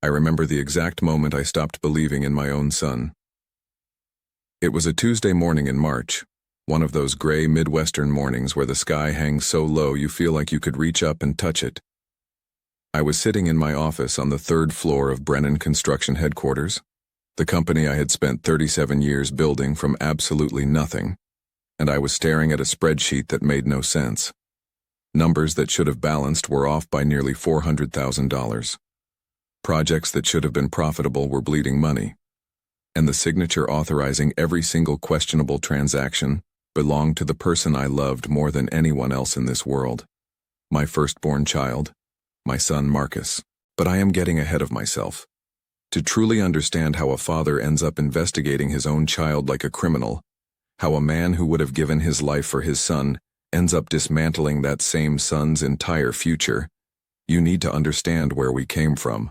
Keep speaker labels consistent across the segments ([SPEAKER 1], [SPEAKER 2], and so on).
[SPEAKER 1] I remember the exact moment I stopped believing in my own son. It was a Tuesday morning in March, one of those gray Midwestern mornings where the sky hangs so low you feel like you could reach up and touch it. I was sitting in my office on the third floor of Brennan Construction Headquarters, the company I had spent 37 years building from absolutely nothing, and I was staring at a spreadsheet that made no sense. Numbers that should have balanced were off by nearly $400,000. Projects that should have been profitable were bleeding money, and the signature authorizing every single questionable transaction belonged to the person I loved more than anyone else in this world, my firstborn child, my son Marcus. But I am getting ahead of myself. To truly understand how a father ends up investigating his own child like a criminal, how a man who would have given his life for his son ends up dismantling that same son's entire future, you need to understand where we came from.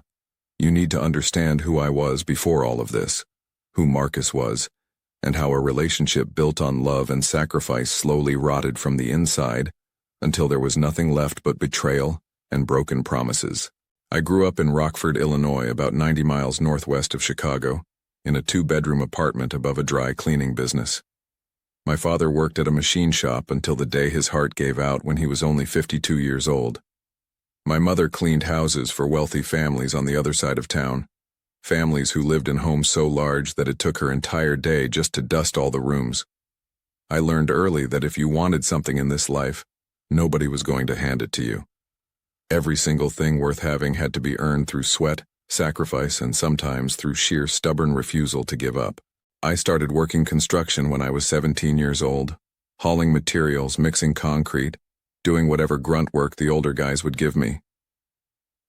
[SPEAKER 1] You need to understand who I was before all of this, who Marcus was, and how a relationship built on love and sacrifice slowly rotted from the inside until there was nothing left but betrayal and broken promises. I grew up in Rockford, Illinois, about 90 miles northwest of Chicago, in a 2-bedroom apartment above a dry cleaning business. My father worked at a machine shop until the day his heart gave out when he was only 52 years old. My mother cleaned houses for wealthy families on the other side of town, families who lived in homes so large that it took her entire day just to dust all the rooms. I learned early that if you wanted something in this life, nobody was going to hand it to you. Every single thing worth having had to be earned through sweat, sacrifice, and sometimes through sheer stubborn refusal to give up. I started working construction when I was 17 years old, hauling materials, mixing concrete, doing whatever grunt work the older guys would give me.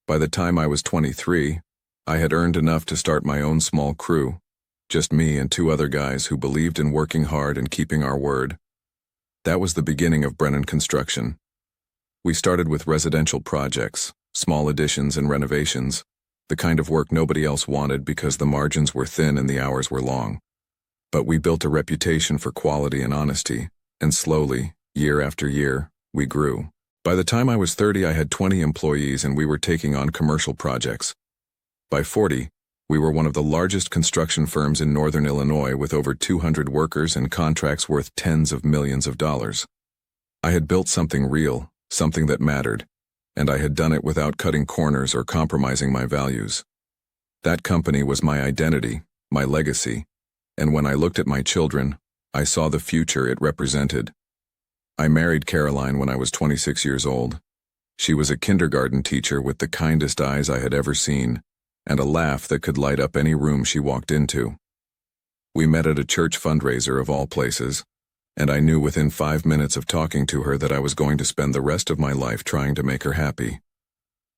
[SPEAKER 1] By the time I was 23, I had earned enough to start my own small crew, just me and 2 other guys who believed in working hard and keeping our word. That was the beginning of Brennan Construction. We started with residential projects, small additions and renovations, the kind of work nobody else wanted because the margins were thin and the hours were long. But we built a reputation for quality and honesty, and slowly, year after year, we grew. By the time I was 30, I had 20 employees and we were taking on commercial projects. By 40, we were one of the largest construction firms in northern Illinois with over 200 workers and contracts worth tens of millions of dollars. I had built something real, something that mattered, and I had done it without cutting corners or compromising my values. That company was my identity, my legacy, and when I looked at my children, I saw the future it represented. I married Caroline when I was 26 years old. She was a kindergarten teacher with the kindest eyes I had ever seen, and a laugh that could light up any room she walked into. We met at a church fundraiser of all places, and I knew within 5 minutes of talking to her that I was going to spend the rest of my life trying to make her happy.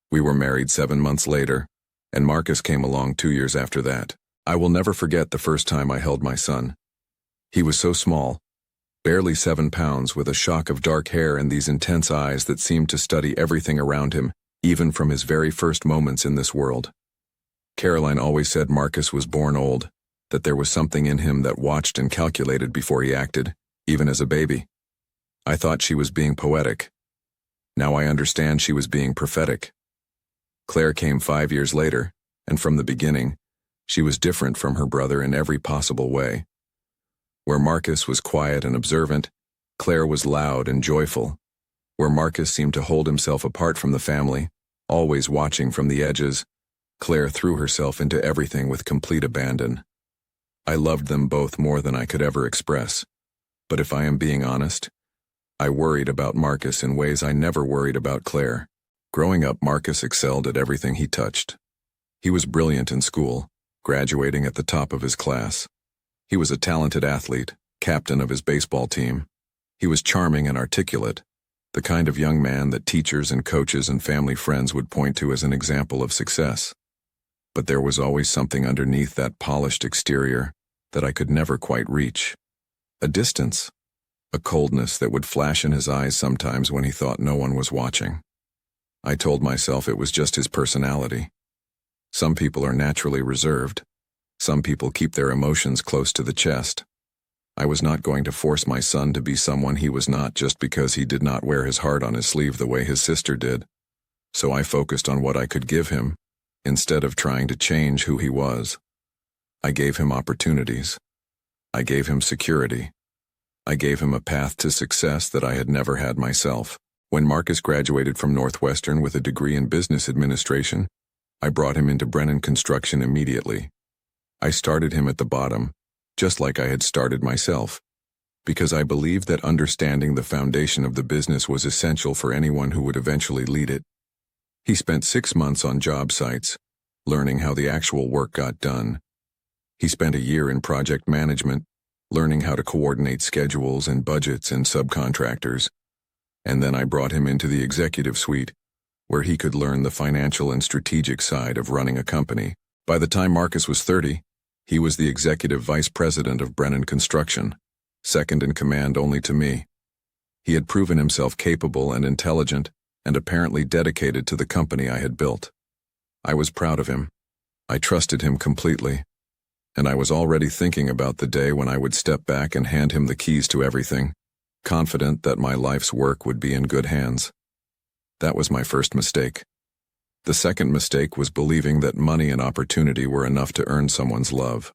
[SPEAKER 1] We were married 7 months later, and Marcus came along 2 years after that. I will never forget the first time I held my son. He was so small, barely 7 pounds, with a shock of dark hair and these intense eyes that seemed to study everything around him, even from his very first moments in this world. Caroline always said Marcus was born old, that there was something in him that watched and calculated before he acted, even as a baby. I thought she was being poetic. Now I understand she was being prophetic. Claire came 5 years later, and from the beginning, she was different from her brother in every possible way. Where Marcus was quiet and observant, Claire was loud and joyful. Where Marcus seemed to hold himself apart from the family, always watching from the edges, Claire threw herself into everything with complete abandon. I loved them both more than I could ever express. But if I am being honest, I worried about Marcus in ways I never worried about Claire. Growing up, Marcus excelled at everything he touched. He was brilliant in school, graduating at the top of his class. He was a talented athlete, captain of his baseball team. He was charming and articulate, the kind of young man that teachers and coaches and family friends would point to as an example of success. But there was always something underneath that polished exterior that I could never quite reach. A distance, a coldness that would flash in his eyes sometimes when he thought no one was watching. I told myself it was just his personality. Some people are naturally reserved. Some people keep their emotions close to the chest. I was not going to force my son to be someone he was not just because he did not wear his heart on his sleeve the way his sister did. So I focused on what I could give him, instead of trying to change who he was. I gave him opportunities. I gave him security. I gave him a path to success that I had never had myself. When Marcus graduated from Northwestern with a degree in business administration, I brought him into Brennan Construction immediately. I started him at the bottom, just like I had started myself, because I believed that understanding the foundation of the business was essential for anyone who would eventually lead it. He spent 6 months on job sites, learning how the actual work got done. He spent a year in project management, learning how to coordinate schedules and budgets and subcontractors. And then I brought him into the executive suite, where he could learn the financial and strategic side of running a company. By the time Marcus was 30, he was the executive vice president of Brennan Construction, second in command only to me. He had proven himself capable and intelligent, and apparently dedicated to the company I had built. I was proud of him. I trusted him completely. And I was already thinking about the day when I would step back and hand him the keys to everything, confident that my life's work would be in good hands. That was my first mistake. The second mistake was believing that money and opportunity were enough to earn someone's love.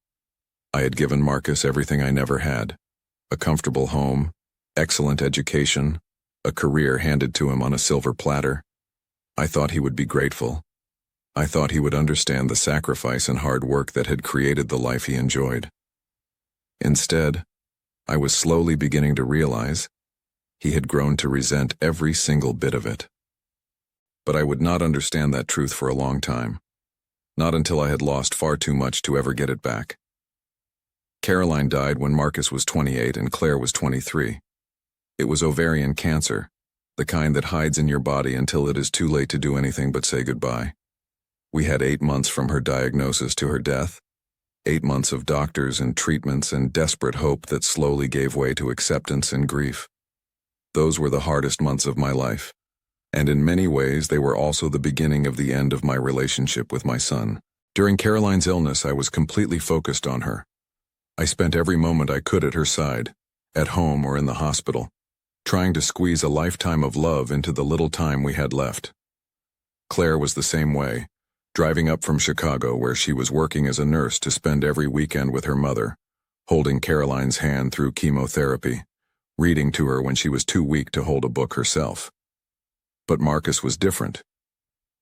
[SPEAKER 1] I had given Marcus everything I never had: a comfortable home, excellent education, a career handed to him on a silver platter. I thought he would be grateful. I thought he would understand the sacrifice and hard work that had created the life he enjoyed. Instead, I was slowly beginning to realize he had grown to resent every single bit of it. But I would not understand that truth for a long time, not until I had lost far too much to ever get it back. Caroline died when Marcus was 28 and Claire was 23. It was ovarian cancer, the kind that hides in your body until it is too late to do anything but say goodbye. We had 8 months from her diagnosis to her death, 8 months of doctors and treatments and desperate hope that slowly gave way to acceptance and grief. Those were the hardest months of my life, and in many ways they were also the beginning of the end of my relationship with my son. During Caroline's illness, I was completely focused on her. I spent every moment I could at her side, at home or in the hospital, trying to squeeze a lifetime of love into the little time we had left. Claire was the same way, driving up from Chicago where she was working as a nurse to spend every weekend with her mother, holding Caroline's hand through chemotherapy, reading to her when she was too weak to hold a book herself. But Marcus was different.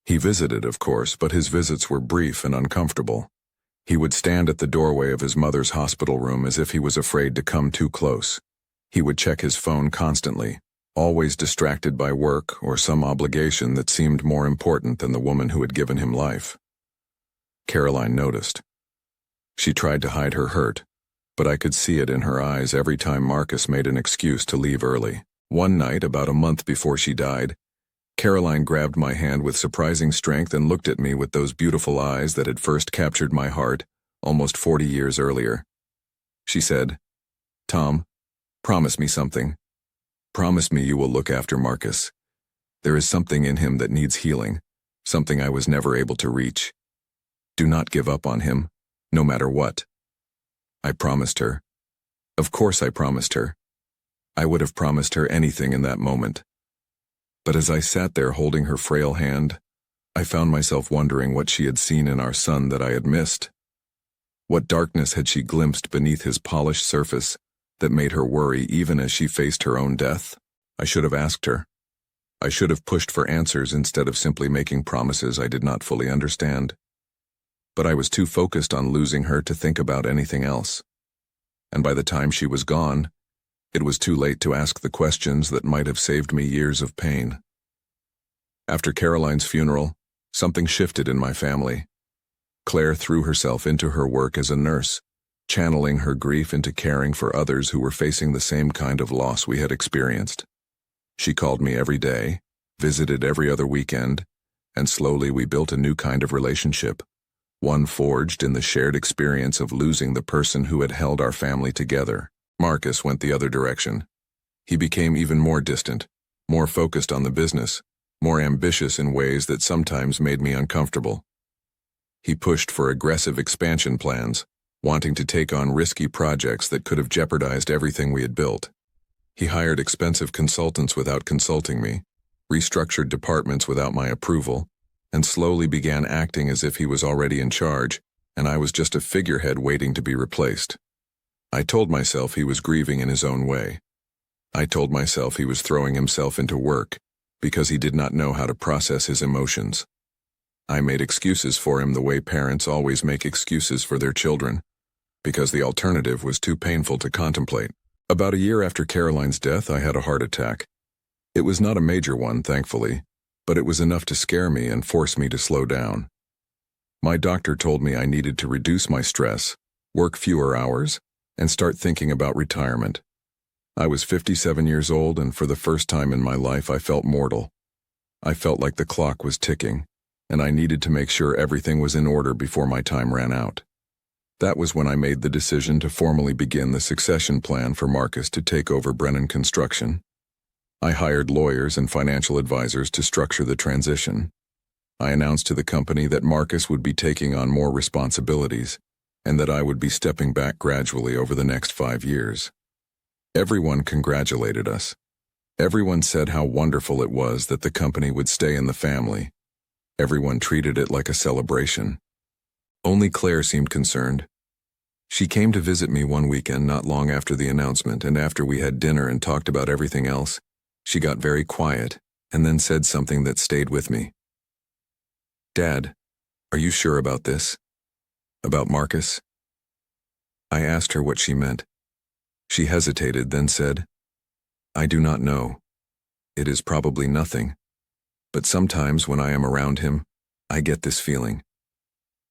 [SPEAKER 1] He visited, of course, but his visits were brief and uncomfortable. He would stand at the doorway of his mother's hospital room as if he was afraid to come too close. He would check his phone constantly, always distracted by work or some obligation that seemed more important than the woman who had given him life. Caroline noticed. She tried to hide her hurt, but I could see it in her eyes every time Marcus made an excuse to leave early. One night, about a month before she died, Caroline grabbed my hand with surprising strength and looked at me with those beautiful eyes that had first captured my heart almost 40 years earlier. She said, "Tom, promise me something. Promise me you will look after Marcus. There is something in him that needs healing, something I was never able to reach. Do not give up on him, no matter what." I promised her. Of course I promised her. I would have promised her anything in that moment. But as I sat there holding her frail hand, I found myself wondering what she had seen in our son that I had missed. What darkness had she glimpsed beneath his polished surface that made her worry even as she faced her own death? I should have asked her. I should have pushed for answers instead of simply making promises I did not fully understand. But I was too focused on losing her to think about anything else. And by the time she was gone, it was too late to ask the questions that might have saved me years of pain. After Caroline's funeral, something shifted in my family. Claire threw herself into her work as a nurse, channeling her grief into caring for others who were facing the same kind of loss we had experienced. She called me every day, visited every other weekend, and slowly we built a new kind of relationship, one forged in the shared experience of losing the person who had held our family together. Marcus went the other direction. He became even more distant, more focused on the business, more ambitious in ways that sometimes made me uncomfortable. He pushed for aggressive expansion plans, wanting to take on risky projects that could have jeopardized everything we had built. He hired expensive consultants without consulting me, restructured departments without my approval, and slowly began acting as if he was already in charge, and I was just a figurehead waiting to be replaced. I told myself he was grieving in his own way. I told myself he was throwing himself into work because he did not know how to process his emotions. I made excuses for him the way parents always make excuses for their children, because the alternative was too painful to contemplate. About a year after Caroline's death, I had a heart attack. It was not a major one, thankfully, but it was enough to scare me and force me to slow down. My doctor told me I needed to reduce my stress, work fewer hours, and start thinking about retirement. I was 57 years old, and for the first time in my life I felt mortal. I felt like the clock was ticking, and I needed to make sure everything was in order before my time ran out. That was when I made the decision to formally begin the succession plan for Marcus to take over Brennan Construction. I hired lawyers and financial advisors to structure the transition. I announced to the company that Marcus would be taking on more responsibilities, and that I would be stepping back gradually over the next 5 years. Everyone congratulated us. Everyone said how wonderful it was that the company would stay in the family. Everyone treated it like a celebration. Only Claire seemed concerned. She came to visit me one weekend not long after the announcement, and after we had dinner and talked about everything else, she got very quiet and then said something that stayed with me. "Dad, are you sure about this? About Marcus?" I asked her what she meant. She hesitated, then said, "I do not know. It is probably nothing. But sometimes when I am around him, I get this feeling.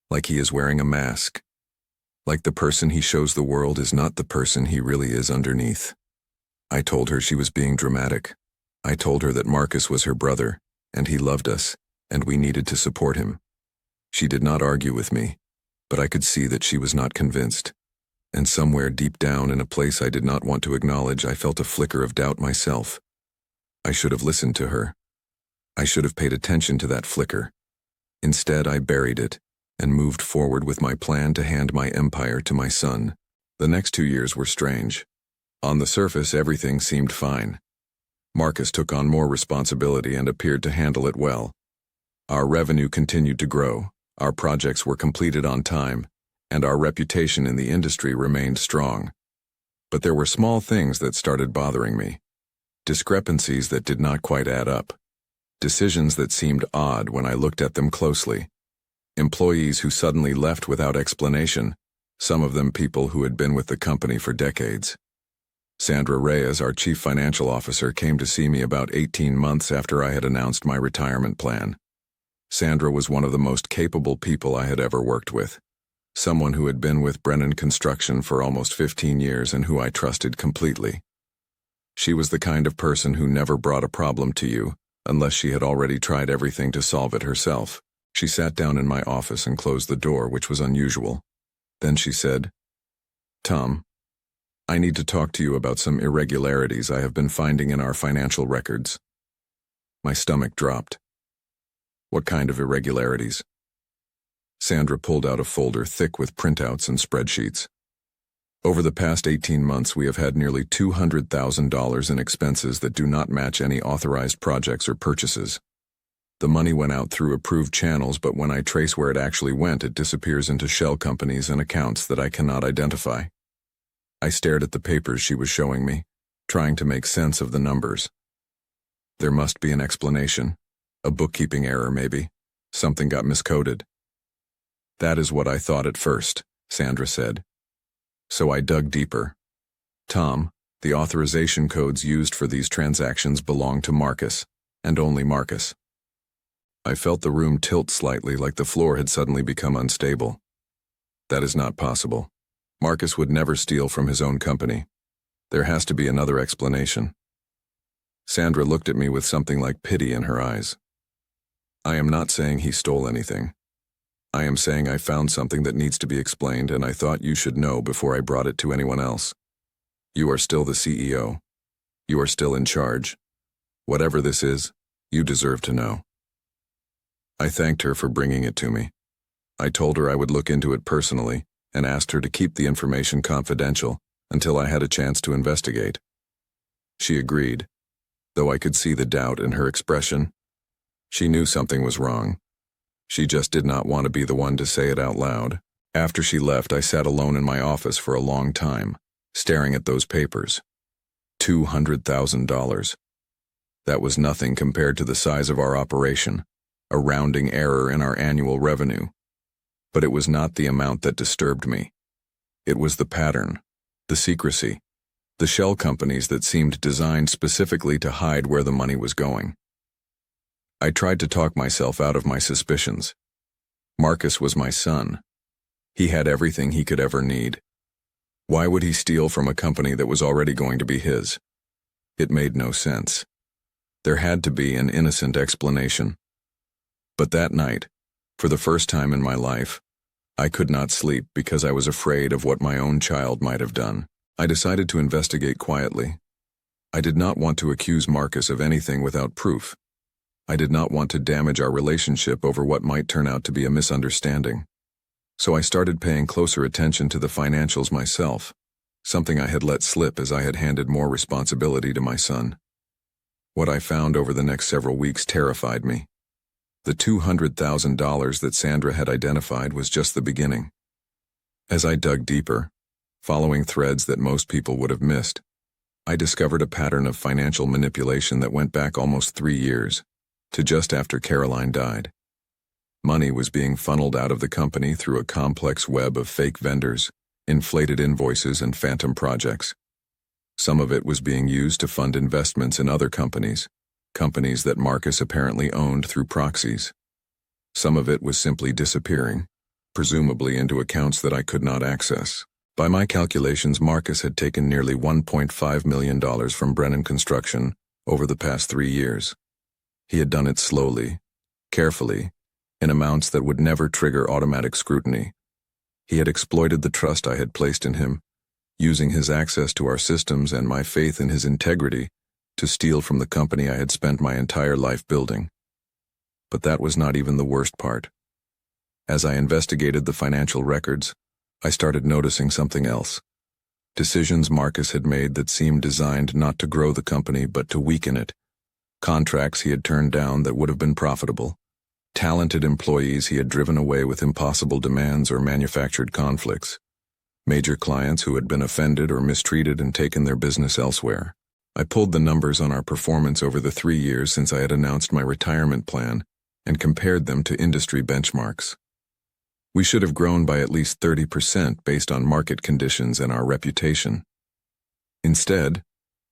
[SPEAKER 1] Like he is wearing a mask. Like the person he shows the world is not the person he really is underneath." I told her she was being dramatic. I told her that Marcus was her brother, and he loved us, and we needed to support him. She did not argue with me, but I could see that she was not convinced. And somewhere deep down in a place I did not want to acknowledge, I felt a flicker of doubt myself. I should have listened to her. I should have paid attention to that flicker. Instead, I buried it and moved forward with my plan to hand my empire to my son. The next 2 years were strange. On the surface, everything seemed fine. Marcus took on more responsibility and appeared to handle it well. Our revenue continued to grow, our projects were completed on time, and our reputation in the industry remained strong. But there were small things that started bothering me. Discrepancies that did not quite add up. Decisions that seemed odd when I looked at them closely. Employees who suddenly left without explanation, some of them people who had been with the company for decades. Sandra Reyes, our chief financial officer, came to see me about 18 months after I had announced my retirement plan. Sandra was one of the most capable people I had ever worked with. Someone who had been with Brennan Construction for almost 15 years and who I trusted completely. She was the kind of person who never brought a problem to you unless she had already tried everything to solve it herself. She sat down in my office and closed the door, which was unusual. Then she said, "Tom, I need to talk to you about some irregularities I have been finding in our financial records." My stomach dropped. "What kind of irregularities?" Sandra pulled out a folder thick with printouts and spreadsheets. "Over the past 18 months, we have had nearly $200,000 in expenses that do not match any authorized projects or purchases. The money went out through approved channels, but when I trace where it actually went, it disappears into shell companies and accounts that I cannot identify." I stared at the papers she was showing me, trying to make sense of the numbers. There must be an explanation. A bookkeeping error, maybe. Something got miscoded. "That is what I thought at first," Sandra said. So I dug deeper. "Tom, the authorization codes used for these transactions belong to Marcus, and only Marcus." I felt the room tilt slightly, like the floor had suddenly become unstable. "That is not possible. Marcus would never steal from his own company. There has to be another explanation." Sandra looked at me with something like pity in her eyes. "I am not saying he stole anything. I am saying I found something that needs to be explained, and I thought you should know before I brought it to anyone else. You are still the CEO. You are still in charge. Whatever this is, you deserve to know." I thanked her for bringing it to me. I told her I would look into it personally and asked her to keep the information confidential until I had a chance to investigate. She agreed, though I could see the doubt in her expression. She knew something was wrong. She just did not want to be the one to say it out loud. After she left, I sat alone in my office for a long time, staring at those papers. $200,000. That was nothing compared to the size of our operation, a rounding error in our annual revenue. But it was not the amount that disturbed me. It was the pattern, the secrecy, the shell companies that seemed designed specifically to hide where the money was going. I tried to talk myself out of my suspicions. Marcus was my son. He had everything he could ever need. Why would he steal from a company that was already going to be his? It made no sense. There had to be an innocent explanation. But that night, for the first time in my life, I could not sleep because I was afraid of what my own child might have done. I decided to investigate quietly. I did not want to accuse Marcus of anything without proof. I did not want to damage our relationship over what might turn out to be a misunderstanding. So I started paying closer attention to the financials myself, something I had let slip as I had handed more responsibility to my son. What I found over the next several weeks terrified me. The $200,000 that Sandra had identified was just the beginning. As I dug deeper, following threads that most people would have missed, I discovered a pattern of financial manipulation that went back almost 3 years, to just after Caroline died. Money was being funneled out of the company through a complex web of fake vendors, inflated invoices, and phantom projects. Some of it was being used to fund investments in other companies that Marcus apparently owned through proxies. Some of it was simply disappearing, presumably into accounts that I could not access. By my calculations, Marcus had taken nearly $1.5 million from Brennan Construction over the past 3 years. He had done it slowly, carefully, in amounts that would never trigger automatic scrutiny. He had exploited the trust I had placed in him, using his access to our systems and my faith in his integrity to steal from the company I had spent my entire life building. But that was not even the worst part. As I investigated the financial records, I started noticing something else. Decisions Marcus had made that seemed designed not to grow the company but to weaken it. Contracts he had turned down that would have been profitable. Talented employees he had driven away with impossible demands or manufactured conflicts. Major clients who had been offended or mistreated and taken their business elsewhere. I pulled the numbers on our performance over the 3 years since I had announced my retirement plan and compared them to industry benchmarks. We should have grown by at least 30% based on market conditions and our reputation. Instead,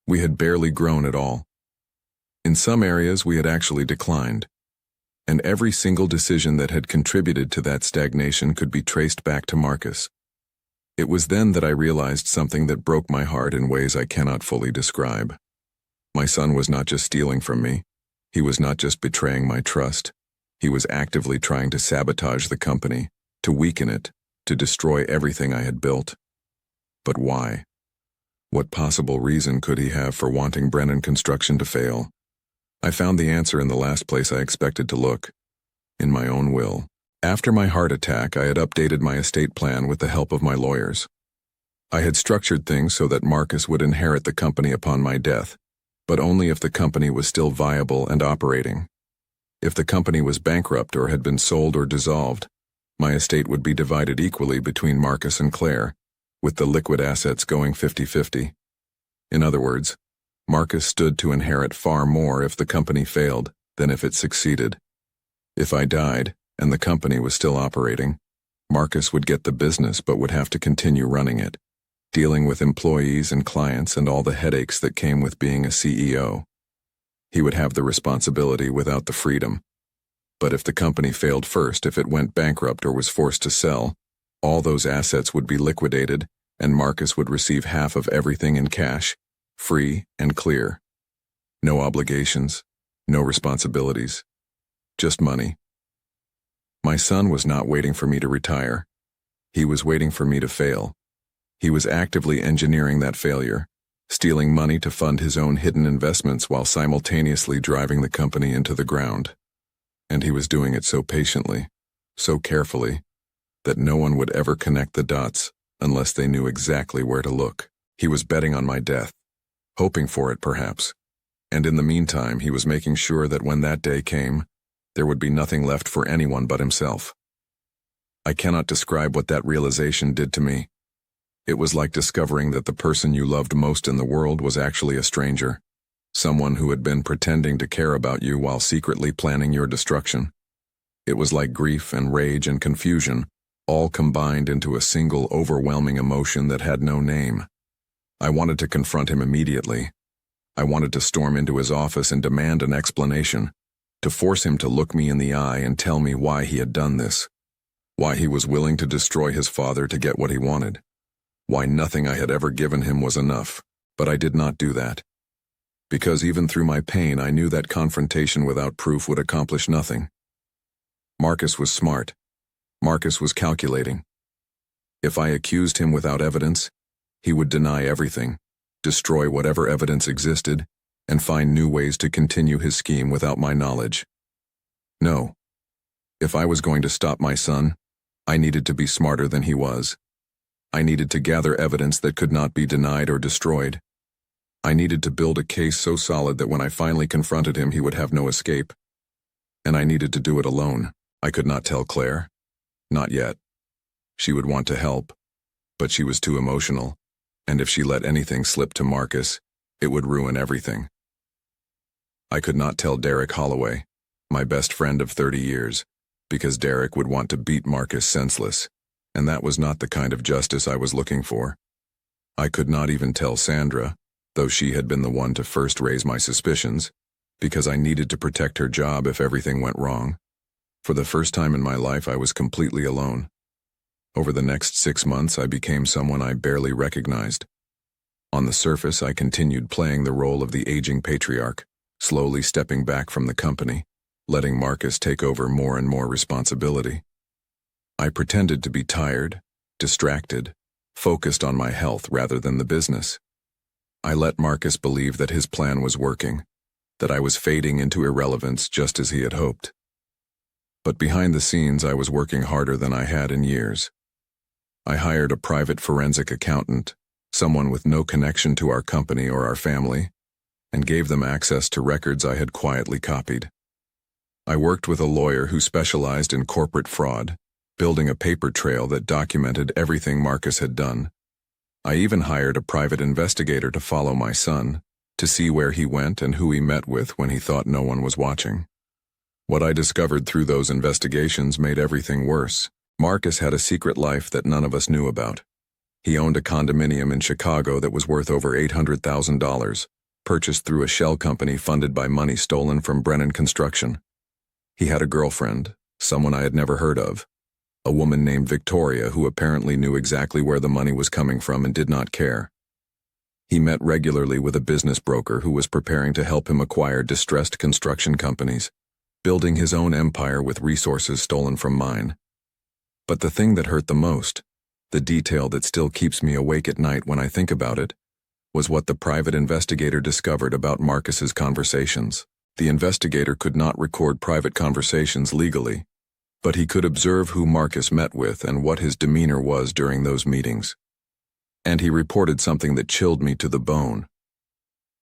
[SPEAKER 1] we had barely grown at all. In some areas, we had actually declined, and every single decision that had contributed to that stagnation could be traced back to Marcus. It was then that I realized something that broke my heart in ways I cannot fully describe. My son was not just stealing from me. He was not just betraying my trust. He was actively trying to sabotage the company, to weaken it, to destroy everything I had built. But why? What possible reason could he have for wanting Brennan Construction to fail? I found the answer in the last place I expected to look, in my own will. After my heart attack, I had updated my estate plan with the help of my lawyers. I had structured things so that Marcus would inherit the company upon my death, but only if the company was still viable and operating. If the company was bankrupt or had been sold or dissolved, my estate would be divided equally between Marcus and Claire, with the liquid assets going 50-50. In other words, Marcus stood to inherit far more if the company failed than if it succeeded. If I died, and the company was still operating, Marcus would get the business but would have to continue running it, dealing with employees and clients and all the headaches that came with being a CEO. He would have the responsibility without the freedom. But if the company failed first, if it went bankrupt or was forced to sell, all those assets would be liquidated and Marcus would receive half of everything in cash, free and clear. No obligations, no responsibilities, just money. My son was not waiting for me to retire. He was waiting for me to fail. He was actively engineering that failure, stealing money to fund his own hidden investments while simultaneously driving the company into the ground. And he was doing it so patiently, so carefully, that no one would ever connect the dots unless they knew exactly where to look. He was betting on my death, hoping for it perhaps, and in the meantime he was making sure that when that day came, There would be nothing left for anyone but himself. I cannot describe what that realization did to me. It was like discovering that the person you loved most in the world was actually a stranger, someone who had been pretending to care about you while secretly planning your destruction. It was like grief and rage and confusion, all combined into a single overwhelming emotion that had no name. I wanted to confront him immediately. I wanted to storm into his office and demand an explanation, to force him to look me in the eye and tell me why he had done this, why he was willing to destroy his father to get what he wanted, why nothing I had ever given him was enough. But I did not do that. Because even through my pain, I knew that confrontation without proof would accomplish nothing. Marcus was smart. Marcus was calculating. If I accused him without evidence, he would deny everything, destroy whatever evidence existed, and find new ways to continue his scheme without my knowledge. No. If I was going to stop my son, I needed to be smarter than he was. I needed to gather evidence that could not be denied or destroyed. I needed to build a case so solid that when I finally confronted him, he would have no escape. And I needed to do it alone. I could not tell Claire. Not yet. She would want to help, but she was too emotional, and if she let anything slip to Marcus, it would ruin everything. I could not tell Derek Holloway, my best friend of 30 years, because Derek would want to beat Marcus senseless, and that was not the kind of justice I was looking for. I could not even tell Sandra, though she had been the one to first raise my suspicions, because I needed to protect her job if everything went wrong. For the first time in my life, I was completely alone. Over the next 6 months, I became someone I barely recognized. On the surface, I continued playing the role of the aging patriarch, slowly stepping back from the company, letting Marcus take over more and more responsibility. I pretended to be tired, distracted, focused on my health rather than the business. I let Marcus believe that his plan was working, that I was fading into irrelevance just as he had hoped. But behind the scenes, I was working harder than I had in years. I hired a private forensic accountant, someone with no connection to our company or our family, and gave them access to records I had quietly copied. I worked with a lawyer who specialized in corporate fraud, building a paper trail that documented everything Marcus had done. I even hired a private investigator to follow my son, to see where he went and who he met with when he thought no one was watching. What I discovered through those investigations made everything worse. Marcus had a secret life that none of us knew about. He owned a condominium in Chicago that was worth over $800,000, purchased through a shell company funded by money stolen from Brennan Construction. He had a girlfriend, someone I had never heard of, a woman named Victoria who apparently knew exactly where the money was coming from and did not care. He met regularly with a business broker who was preparing to help him acquire distressed construction companies, building his own empire with resources stolen from mine. But the thing that hurt the most, the detail that still keeps me awake at night when I think about it, was what the private investigator discovered about Marcus's conversations. The investigator could not record private conversations legally, but he could observe who Marcus met with and what his demeanor was during those meetings. And he reported something that chilled me to the bone.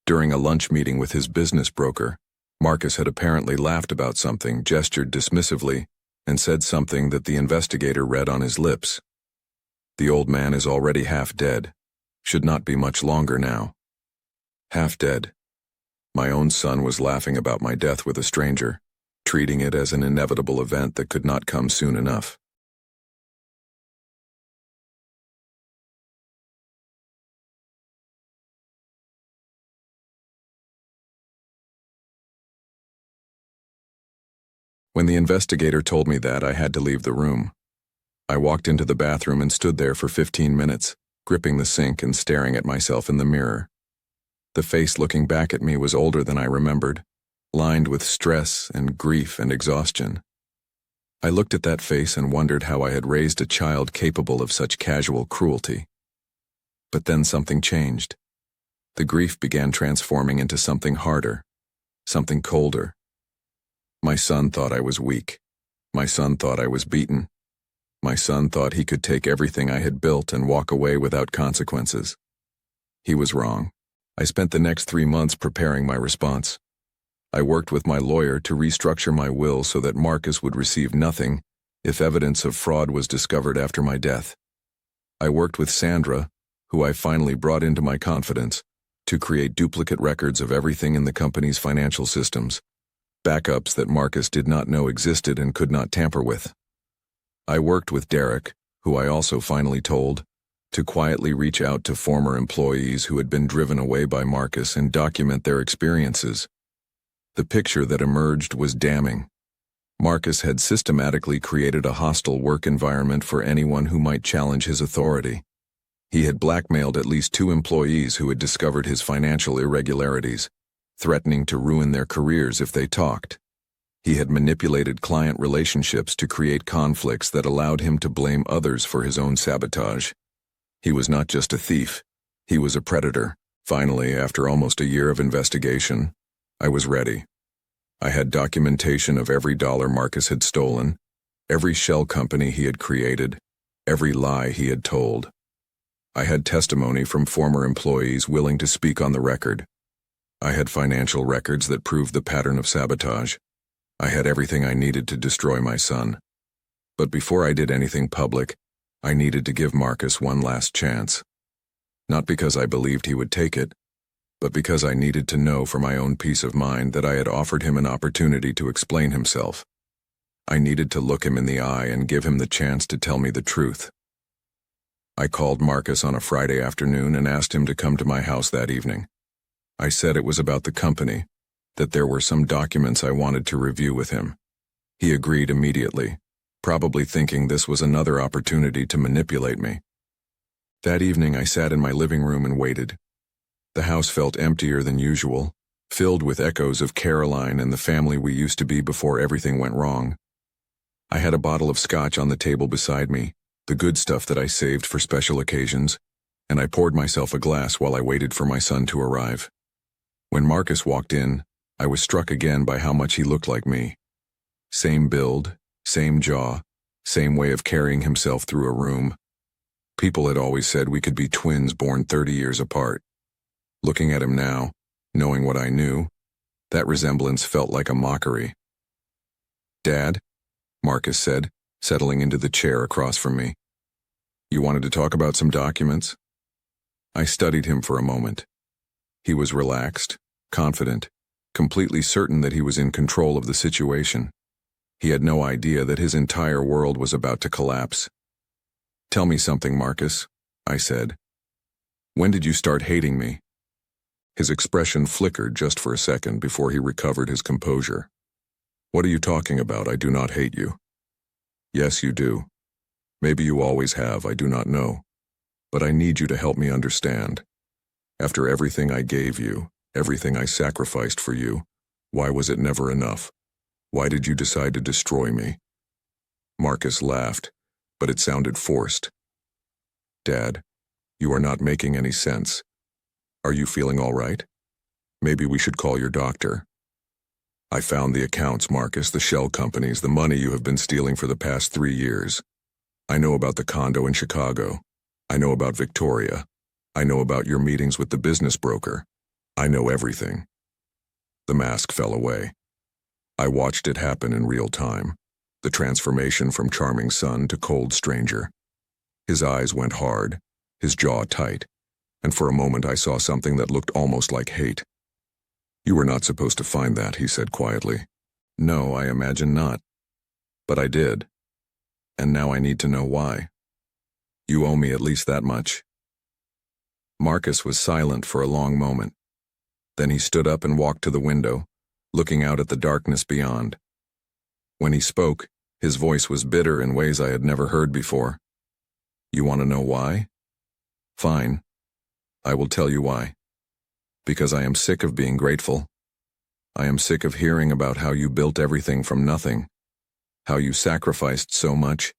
[SPEAKER 1] During a lunch meeting with his business broker, Marcus had apparently laughed about something, gestured dismissively, and said something that the investigator read on his lips. The old man is already half dead. Should not be much longer now. Half dead. My own son was laughing about my death with a stranger, treating it as an inevitable event that could not come soon enough. When the investigator told me that, I had to leave the room. I walked into the bathroom and stood there for 15 minutes, gripping the sink and staring at myself in the mirror. The face looking back at me was older than I remembered, lined with stress and grief and exhaustion. I looked at that face and wondered how I had raised a child capable of such casual cruelty. But then something changed. The grief began transforming into something harder, something colder. My son thought I was weak. My son thought I was beaten. My son thought he could take everything I had built and walk away without consequences. He was wrong. I spent the next 3 months preparing my response. I worked with my lawyer to restructure my will so that Marcus would receive nothing if evidence of fraud was discovered after my death. I worked with Sandra, who I finally brought into my confidence, to create duplicate records of everything in the company's financial systems, backups that Marcus did not know existed and could not tamper with. I worked with Derek, who I also finally told, to quietly reach out to former employees who had been driven away by Marcus and document their experiences. The picture that emerged was damning. Marcus had systematically created a hostile work environment for anyone who might challenge his authority. He had blackmailed at least 2 employees who had discovered his financial irregularities, threatening to ruin their careers if they talked. He had manipulated client relationships to create conflicts that allowed him to blame others for his own sabotage. He was not just a thief, he was a predator. Finally, after almost a year of investigation, I was ready. I had documentation of every dollar Marcus had stolen, every shell company he had created, every lie he had told. I had testimony from former employees willing to speak on the record. I had financial records that proved the pattern of sabotage. I had everything I needed to destroy my son. But before I did anything public, I needed to give Marcus one last chance. Not because I believed he would take it, but because I needed to know for my own peace of mind that I had offered him an opportunity to explain himself. I needed to look him in the eye and give him the chance to tell me the truth. I called Marcus on a Friday afternoon and asked him to come to my house that evening. I said it was about the company, that there were some documents I wanted to review with him. He agreed immediately, probably thinking this was another opportunity to manipulate me. That evening I sat in my living room and waited. The house felt emptier than usual, filled with echoes of Caroline and the family we used to be before everything went wrong. I had a bottle of scotch on the table beside me, the good stuff that I saved for special occasions, and I poured myself a glass while I waited for my son to arrive. When Marcus walked in, I was struck again by how much he looked like me. Same build, same jaw, same way of carrying himself through a room. People had always said we could be twins born 30 years apart. Looking at him now, knowing what I knew, that resemblance felt like a mockery. "Dad," Marcus said, settling into the chair across from me. "You wanted to talk about some documents?" I studied him for a moment. He was relaxed, confident, completely certain that he was in control of the situation. He had no idea that his entire world was about to collapse. "Tell me something, Marcus," I said. "When did you start hating me?" His expression flickered just for a second before he recovered his composure. "What are you talking about? I do not hate you." "Yes, you do. Maybe you always have, I do not know. But I need you to help me understand. After everything I gave you, everything I sacrificed for you, why was it never enough? Why did you decide to destroy me?" Marcus laughed, but it sounded forced. "Dad, you are not making any sense. Are you feeling all right? Maybe we should call your doctor." "I found the accounts, Marcus, the shell companies, the money you have been stealing for the past 3 years. I know about the condo in Chicago. I know about Victoria. I know about your meetings with the business broker. I know everything." The mask fell away. I watched it happen in real time, the transformation from charming son to cold stranger. His eyes went hard, his jaw tight, and for a moment I saw something that looked almost like hate. "You were not supposed to find that," he said quietly. "No, I imagine not. But I did. And now I need to know why. You owe me at least that much." Marcus was silent for a long moment. Then he stood up and walked to the window, looking out at the darkness beyond. When he spoke, his voice was bitter in ways I had never heard before. "You want to know why? Fine. I will tell you why. Because I am sick of being grateful. I am sick of hearing about how you built everything from nothing, how you sacrificed so much,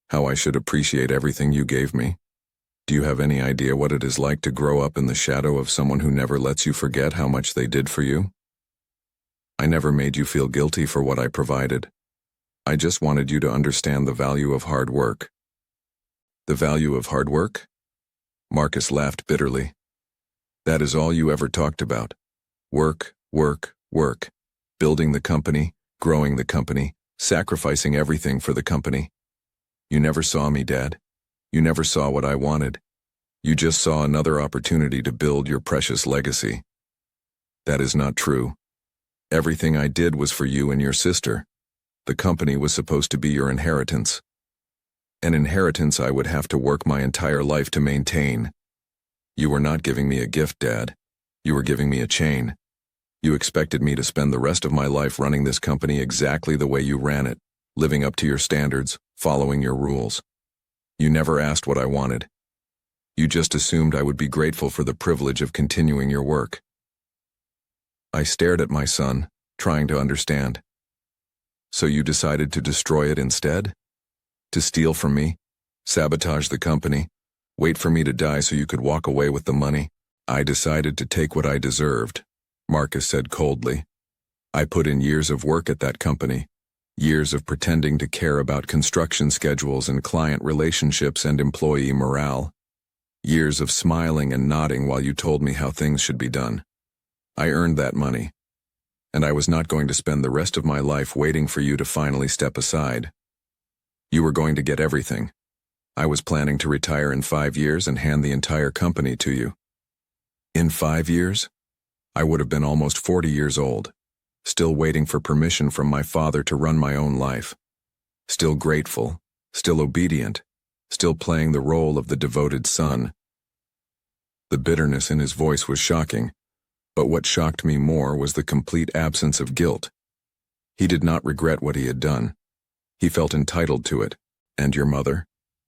[SPEAKER 1] how I should appreciate everything you gave me. Do you have any idea what it is like to grow up in the shadow of someone who never lets you forget how much they did for you? I never made you feel guilty for what I provided. I just wanted you to understand the value of hard work." "The value of hard work?" Marcus laughed bitterly. "That is all you ever talked about. Work, work, work. building the company, growing the company, sacrificing everything for the company. You never saw me, Dad. You never saw what I wanted. You just saw another opportunity to build your precious legacy. That is not true. Everything I did was for you and your sister. The company was supposed to be your inheritance. An inheritance I would have to work my entire life to maintain. You were not giving me a gift, Dad. You were giving me a chain. You expected me to spend the rest of my life running this company exactly the way you ran it, living up to your standards, following your rules. You never asked what I wanted. You just assumed I would be grateful for the privilege of continuing your work. I stared at my son, trying to understand. So you decided to destroy it instead? To steal from me? Sabotage the company? Wait for me to die so you could walk away with the money? I decided to take what I deserved, Marcus said coldly. I put in years of work at that company, years of pretending to care about construction schedules and client relationships and employee morale. Years of smiling and nodding while you told me how things should be done. I earned that money, and I was not going to spend the rest of my life waiting for you to finally step aside. You were going to get everything. I was planning to retire in 5 years and hand the entire company to you. In 5 years? I would have been almost 40 years old, still waiting for permission from my father to run my own life. Still grateful, still obedient, still playing the role of the devoted son. The bitterness in his voice was shocking, but what shocked me more was the complete absence of guilt. He did not regret what he had done. He felt entitled to it. And your mother?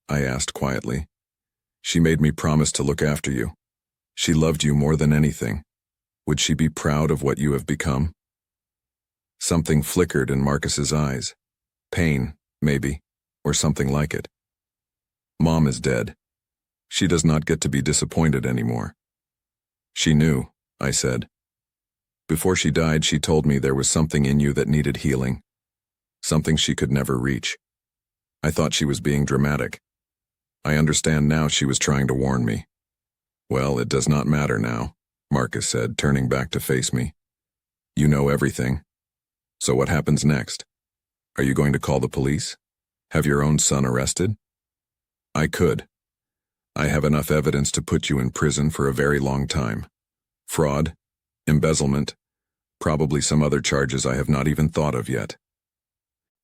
[SPEAKER 1] I asked quietly. She made me promise to look after you. She loved you more than anything. Would she be proud of what you have become? Something flickered in Marcus's eyes. Pain, maybe, or something like it. Mom is dead. She does not get to be disappointed anymore. She knew, I said. Before she died, she told me there was something in you that needed healing. Something she could never reach. I thought she was being dramatic. I understand now she was trying to warn me. Well, it does not matter now, Marcus said, turning back to face me. You know everything. So what happens next? Are you going to call the police? Have your own son arrested? I could. I have enough evidence to put you in prison for a very long time. Fraud, embezzlement, probably some other charges I have not even thought of yet.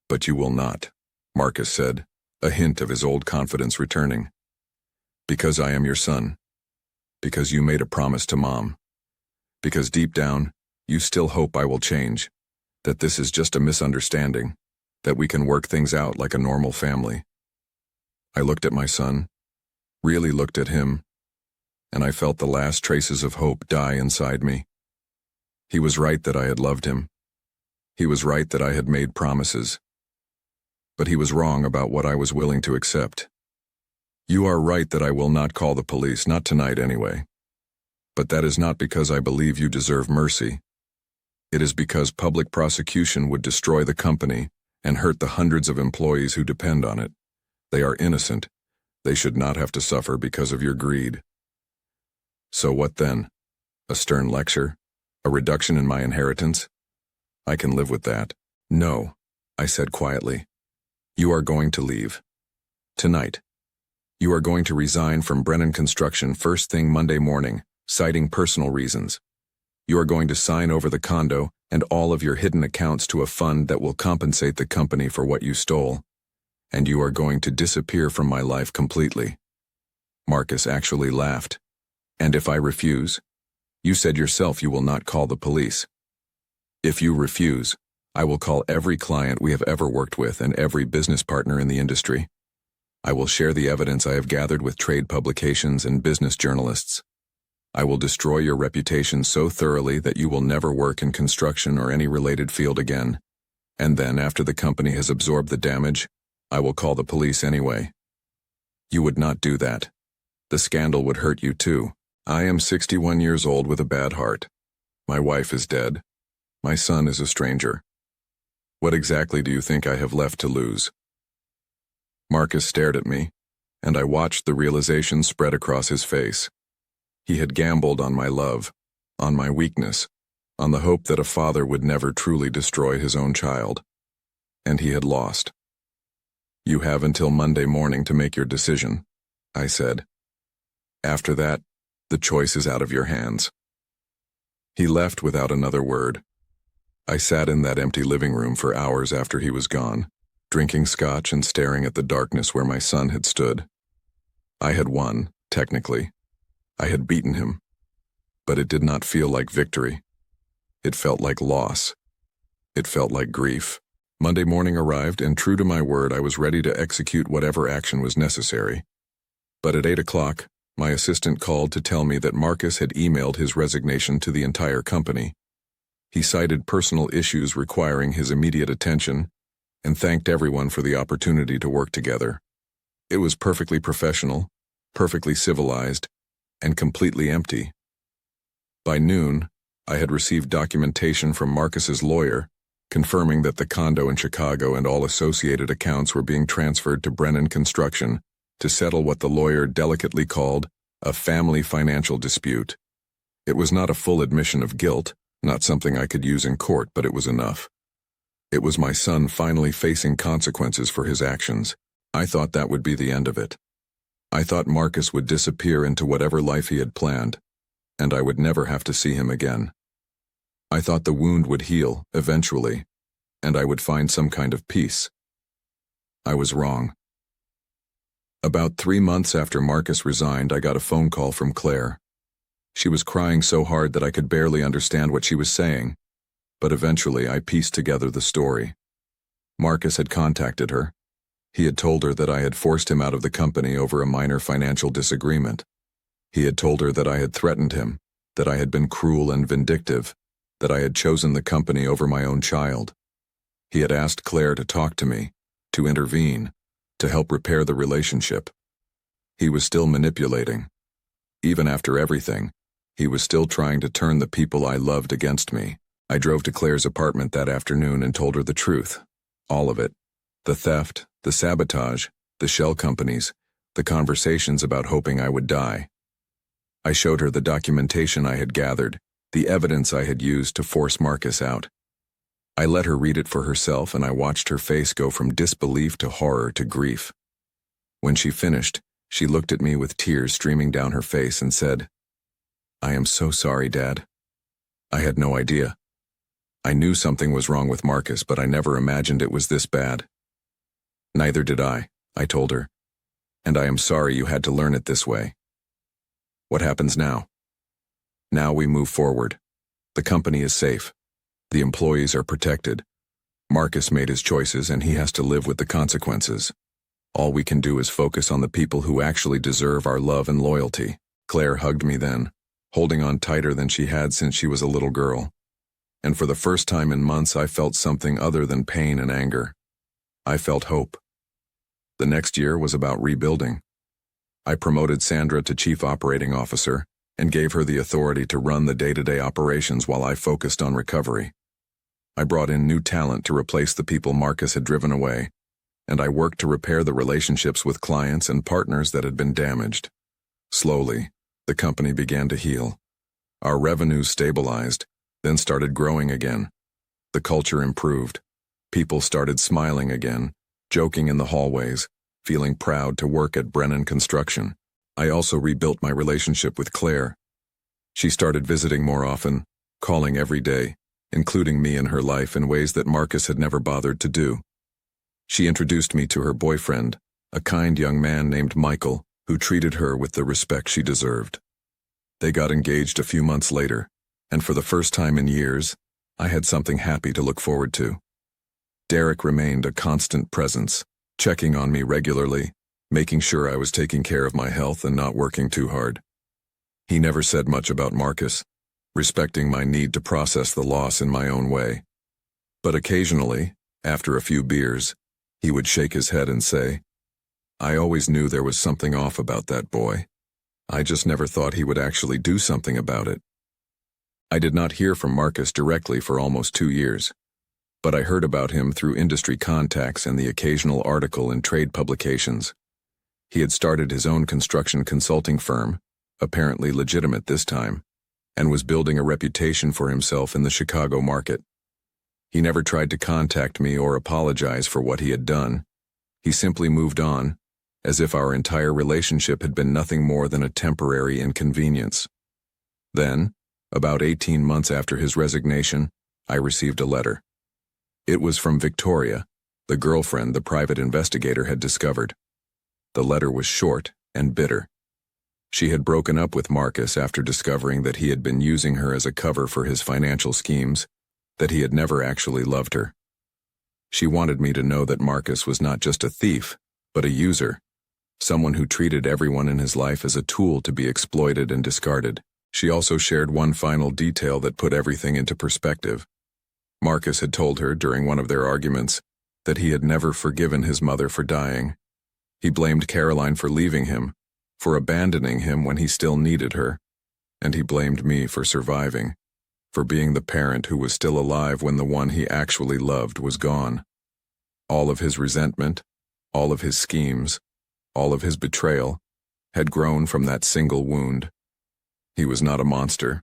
[SPEAKER 1] But you will not, Marcus said, a hint of his old confidence returning. Because I am your son. Because you made a promise to Mom. Because deep down, you still hope I will change, that this is just a misunderstanding, that we can work things out like a normal family. I looked at my son, really looked at him, and I felt the last traces of hope die inside me. He was right that I had loved him. He was right that I had made promises. But he was wrong about what I was willing to accept. You are right that I will not call the police, not tonight anyway. But that is not because I believe you deserve mercy. It is because public prosecution would destroy the company and hurt the hundreds of employees who depend on it. They are innocent. They should not have to suffer because of your greed. So what then? A stern lecture? A reduction in my inheritance? I can live with that. No, I said quietly. You are going to leave. Tonight. You are going to resign from Brennan Construction first thing Monday morning, citing personal reasons. You are going to sign over the condo and all of your hidden accounts to a fund that will compensate the company for what you stole. And you are going to disappear from my life completely. Marcus actually laughed. And if I refuse? You said yourself you will not call the police. If you refuse, I will call every client we have ever worked with and every business partner in the industry. I will share the evidence I have gathered with trade publications and business journalists. I will destroy your reputation so thoroughly that you will never work in construction or any related field again. And then, after the company has absorbed the damage, I will call the police anyway. You would not do that. The scandal would hurt you too. I am 61 years old with a bad heart. My wife is dead. My son is a stranger. What exactly do you think I have left to lose? Marcus stared at me, and I watched the realization spread across his face. He had gambled on my love, on my weakness, on the hope that a father would never truly destroy his own child. And he had lost. "You have until Monday morning to make your decision," I said. "After that, the choice is out of your hands." He left without another word. I sat in that empty living room for hours after he was gone, drinking scotch and staring at the darkness where my son had stood. I had won, technically. I had beaten him. But it did not feel like victory. It felt like loss. It felt like grief. Monday morning arrived, and true to my word, I was ready to execute whatever action was necessary. But at 8 o'clock, my assistant called to tell me that Marcus had emailed his resignation to the entire company. He cited personal issues requiring his immediate attention and thanked everyone for the opportunity to work together. It was perfectly professional, perfectly civilized, and completely empty. By noon, I had received documentation from Marcus's lawyer confirming that the condo in Chicago and all associated accounts were being transferred to Brennan Construction to settle what the lawyer delicately called a family financial dispute. It was not a full admission of guilt, not something I could use in court, but it was enough. It was my son finally facing consequences for his actions. I thought that would be the end of it. I thought Marcus would disappear into whatever life he had planned, and I would never have to see him again. I thought the wound would heal, eventually, and I would find some kind of peace. I was wrong. About 3 months after Marcus resigned, I got a phone call from Claire. She was crying so hard that I could barely understand what she was saying, but eventually I pieced together the story. Marcus had contacted her. He had told her that I had forced him out of the company over a minor financial disagreement. He had told her that I had threatened him, that I had been cruel and vindictive, that I had chosen the company over my own child. He had asked Claire to talk to me, to intervene, to help repair the relationship. He was still manipulating. Even after everything, he was still trying to turn the people I loved against me. I drove to Claire's apartment that afternoon and told her the truth. All of it. The theft, the sabotage, the shell companies, the conversations about hoping I would die. I showed her the documentation I had gathered, the evidence I had used to force Marcus out. I let her read it for herself, and I watched her face go from disbelief to horror to grief. When she finished, she looked at me with tears streaming down her face and said, "I am so sorry, Dad. I had no idea. I knew something was wrong with Marcus, but I never imagined it was this bad." "Neither did I told her. "And I am sorry you had to learn it this way." "What happens now?" "Now we move forward. The company is safe. The employees are protected. Marcus made his choices, and he has to live with the consequences. All we can do is focus on the people who actually deserve our love and loyalty." Claire hugged me then, holding on tighter than she had since she was a little girl. And for the first time in months, I felt something other than pain and anger. I felt hope. The next year was about rebuilding. I promoted Sandra to Chief Operating Officer and gave her the authority to run the day-to-day operations while I focused on recovery. I brought in new talent to replace the people Marcus had driven away, and I worked to repair the relationships with clients and partners that had been damaged. Slowly, the company began to heal. Our revenues stabilized, then started growing again. The culture improved. People started smiling again, joking in the hallways, feeling proud to work at Brennan Construction. I also rebuilt my relationship with Claire. She started visiting more often, calling every day, including me in her life in ways that Marcus had never bothered to do. She introduced me to her boyfriend, a kind young man named Michael, who treated her with the respect she deserved. They got engaged a few months later, and for the first time in years, I had something happy to look forward to. Derek remained a constant presence, checking on me regularly, making sure I was taking care of my health and not working too hard. He never said much about Marcus, respecting my need to process the loss in my own way. But occasionally, after a few beers, he would shake his head and say, "I always knew there was something off about that boy. I just never thought he would actually do something about it." I did not hear from Marcus directly for almost 2 years, but I heard about him through industry contacts and the occasional article in trade publications. He had started his own construction consulting firm, apparently legitimate this time, and was building a reputation for himself in the Chicago market. He never tried to contact me or apologize for what he had done. He simply moved on, as if our entire relationship had been nothing more than a temporary inconvenience. Then, about 18 months after his resignation, I received a letter. It was from Victoria, the girlfriend the private investigator had discovered. The letter was short and bitter. She had broken up with Marcus after discovering that he had been using her as a cover for his financial schemes, that he had never actually loved her. She wanted me to know that Marcus was not just a thief, but a user, someone who treated everyone in his life as a tool to be exploited and discarded. She also shared one final detail that put everything into perspective. Marcus had told her during one of their arguments that he had never forgiven his mother for dying. He blamed Caroline for leaving him, for abandoning him when he still needed her, and he blamed me for surviving, for being the parent who was still alive when the one he actually loved was gone. All of his resentment, all of his schemes, all of his betrayal had grown from that single wound. He was not a monster.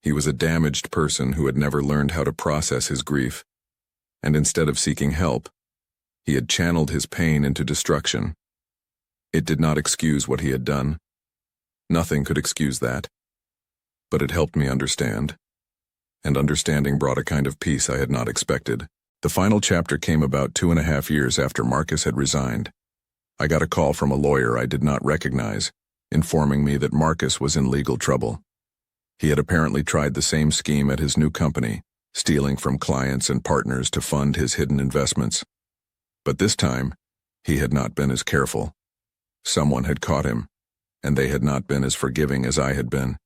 [SPEAKER 1] He was a damaged person who had never learned how to process his grief, and instead of seeking help, he had channeled his pain into destruction. It did not excuse what he had done. Nothing could excuse that. But it helped me understand, and understanding brought a kind of peace I had not expected. The final chapter came about 2.5 years after Marcus had resigned. I got a call from a lawyer I did not recognize, informing me that Marcus was in legal trouble. He had apparently tried the same scheme at his new company, stealing from clients and partners to fund his hidden investments. But this time, he had not been as careful. Someone had caught him, and they had not been as forgiving as I had been.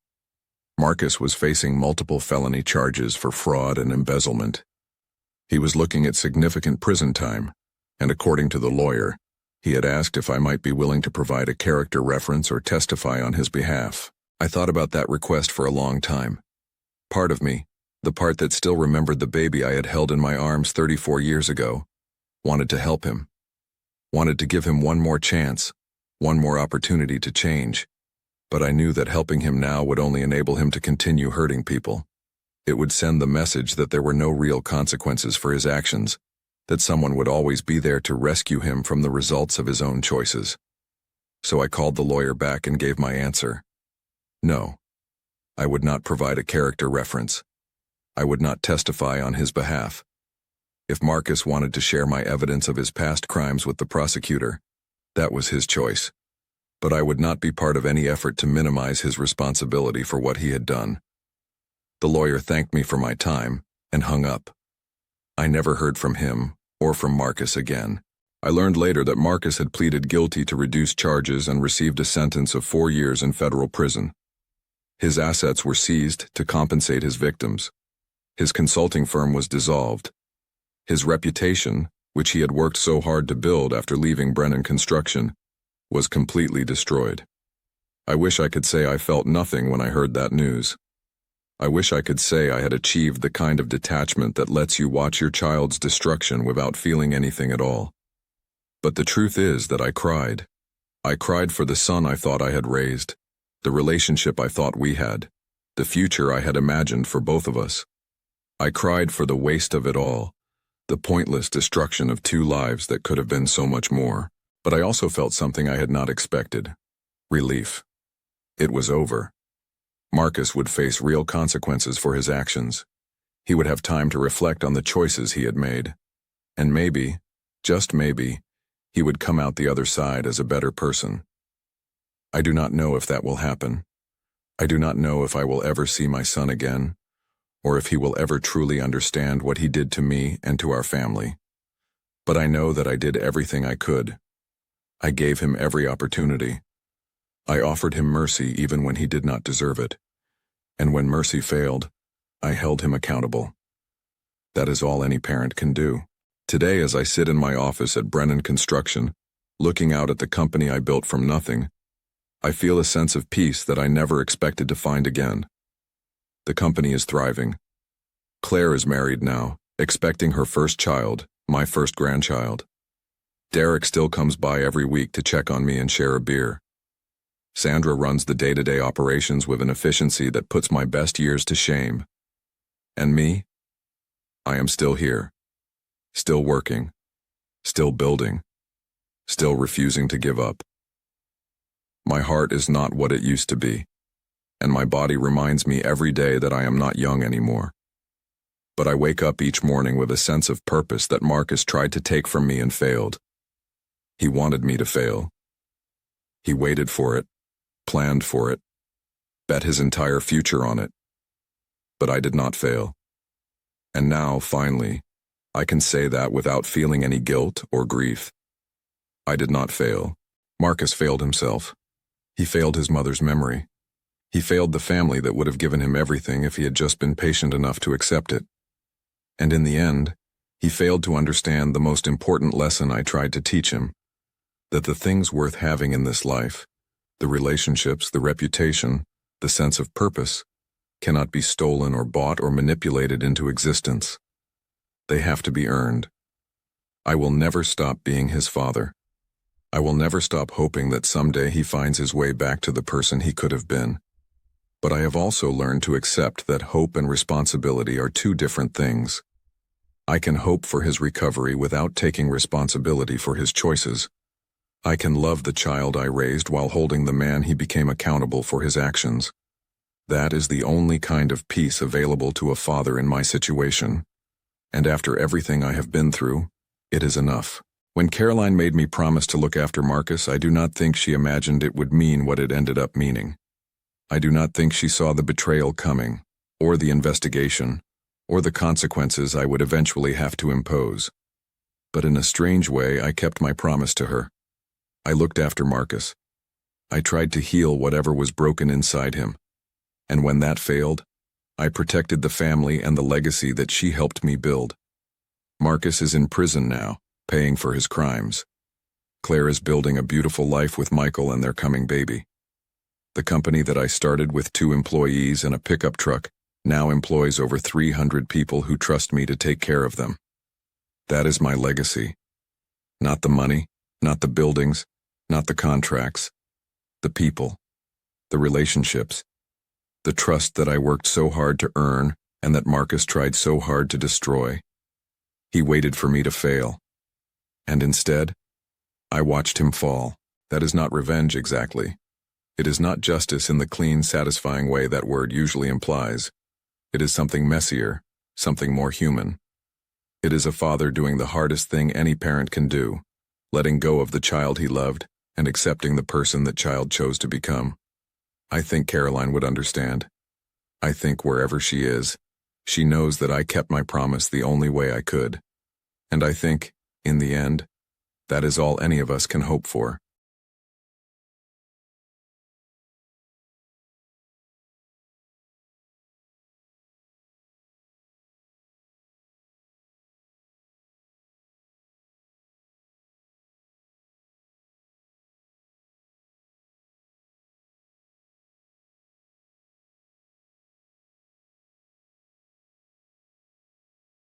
[SPEAKER 1] Marcus was facing multiple felony charges for fraud and embezzlement. He was looking at significant prison time, and according to the lawyer, he had asked if I might be willing to provide a character reference or testify on his behalf. I thought about that request for a long time. Part of me, the part that still remembered the baby I had held in my arms 34 years ago, wanted to help him, wanted to give him one more chance, one more opportunity to change. But I knew that helping him now would only enable him to continue hurting people. It would send the message that there were no real consequences for his actions, that someone would always be there to rescue him from the results of his own choices. So I called the lawyer back and gave my answer. No, I would not provide a character reference. I would not testify on his behalf. If Marcus wanted to share my evidence of his past crimes with the prosecutor, that was his choice. But I would not be part of any effort to minimize his responsibility for what he had done. The lawyer thanked me for my time and hung up. I never heard from him or from Marcus again. I learned later that Marcus had pleaded guilty to reduced charges and received a sentence of 4 years in federal prison. His assets were seized to compensate his victims. His consulting firm was dissolved. His reputation, which he had worked so hard to build after leaving Brennan Construction, was completely destroyed. I wish I could say I felt nothing when I heard that news. I wish I could say I had achieved the kind of detachment that lets you watch your child's destruction without feeling anything at all. But the truth is that I cried. I cried for the son I thought I had raised, the relationship I thought we had, the future I had imagined for both of us. I cried for the waste of it all, the pointless destruction of 2 lives that could have been so much more. But I also felt something I had not expected. Relief. It was over. Marcus would face real consequences for his actions. He would have time to reflect on the choices he had made. And maybe, just maybe, he would come out the other side as a better person. I do not know if that will happen. I do not know if I will ever see my son again, or if he will ever truly understand what he did to me and to our family. But I know that I did everything I could. I gave him every opportunity. I offered him mercy even when he did not deserve it. And when mercy failed, I held him accountable. That is all any parent can do. Today, as I sit in my office at Brennan Construction, looking out at the company I built from nothing, I feel a sense of peace that I never expected to find again. The company is thriving. Claire is married now, expecting her first child, my first grandchild. Derek still comes by every week to check on me and share a beer. Sandra runs the day-to-day operations with an efficiency that puts my best years to shame. And me? I am still here. Still working. Still building. Still refusing to give up. My heart is not what it used to be, and my body reminds me every day that I am not young anymore. But I wake up each morning with a sense of purpose that Marcus tried to take from me and failed. He wanted me to fail. He waited for it, planned for it, bet his entire future on it. But I did not fail. And now, finally, I can say that without feeling any guilt or grief. I did not fail. Marcus failed himself. He failed his mother's memory. He failed the family that would have given him everything if he had just been patient enough to accept it. And in the end, he failed to understand the most important lesson I tried to teach him, that the things worth having in this life, the relationships, the reputation, the sense of purpose, cannot be stolen or bought or manipulated into existence. They have to be earned. I will never stop being his father. I will never stop hoping that someday he finds his way back to the person he could have been. But I have also learned to accept that hope and responsibility are two different things. I can hope for his recovery without taking responsibility for his choices. I can love the child I raised while holding the man he became accountable for his actions. That is the only kind of peace available to a father in my situation. And after everything I have been through, it is enough. When Caroline made me promise to look after Marcus, I do not think she imagined it would mean what it ended up meaning. I do not think she saw the betrayal coming, or the investigation, or the consequences I would eventually have to impose. But in a strange way, I kept my promise to her. I looked after Marcus. I tried to heal whatever was broken inside him. And when that failed, I protected the family and the legacy that she helped me build. Marcus is in prison now, paying for his crimes. Claire is building a beautiful life with Michael and their coming baby. The company that I started with 2 employees and a pickup truck now employs over 300 people who trust me to take care of them. That is my legacy. Not the money, not the buildings, not the contracts. The people, the relationships, the trust that I worked so hard to earn and that Marcus tried so hard to destroy. He waited for me to fail. And instead, I watched him fall. That is not revenge exactly. It is not justice in the clean, satisfying way that word usually implies. It is something messier, something more human. It is a father doing the hardest thing any parent can do, letting go of the child he loved and accepting the person that child chose to become. I think Caroline would understand. I think wherever she is, she knows that I kept my promise the only way I could. And I think, in the end, that is all any of us can hope for.